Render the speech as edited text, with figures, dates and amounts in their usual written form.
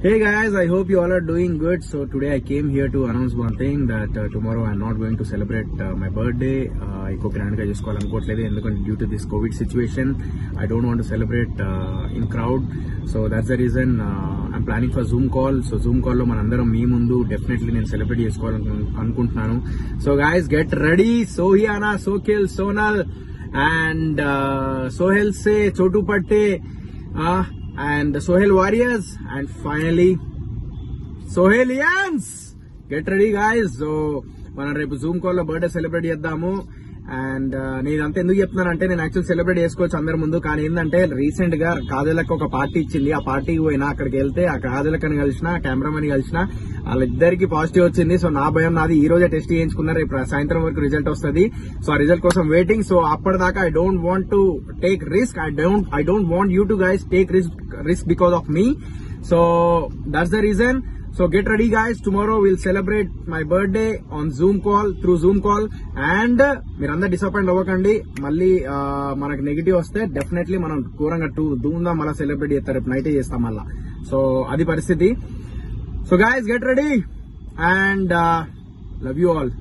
Hey guys, I hope you all are doing good. So today I came here to announce one thing that tomorrow I'm not going to celebrate my birthday. Eko grand ga chesukovalanukotledu endukante due to this COVID situation I don't want to celebrate in crowd. So that's the reason I'm planning for Zoom call. So Zoom call lo manandaram mee mundu definitely nenu celebrate chesukovalanuntunnanu. So guys, get ready. Sohiana, Sokil, Sonal and Sohel se Chotu Patte and the Sohel Warriors, and finally Sohelians. Get ready guys. So మనం రేపు Zoom call లో birthday celebrate చేద్దాము. And నేను అంతా ఎందుకు చెప్తున్నానంటే నేను actual celebrate చేసుకోవచ్చు అందరి ముందు, కానీ ఏంటంటే రీసెంట్ గా కాజలకు ఒక పార్టీ ఇచ్చింది. ఆ పార్టీకి పోయినా అక్కడికి వెళ్తే ఆ కాజలకని కలిసిన కెమెరామెన్ కలిసిన వాళ్ళిద్దరికి పాజిటివ్ వచ్చింది. సో నా భయం నాది ఈ రోజే టెస్ట్ చేయించుకున్నారు, రేపు సాయంత్రం వరకు రిజల్ట్ వస్తుంది. సో ఆ రిజల్ట్ కోసం వెయిటింగ్. సో అప్పటిదాకా I don't want to take risk. I don't want you to guys take risk because of me. So that's the reason. So get ready guys, tomorrow we'll celebrate my birthday on Zoom call, through Zoom call. And మీరందరూ disappoint అవ్వకండి. మళ్ళీ మనకు negative వస్తే definitely మనం ఘోరంగా ధూమ్ధాం మళ్ళీ celebrate చేస్తారు, రేపు నైటే చేస్తాం మళ్ళా. సో అది పరిస్థితి. So guys, get ready and love you all.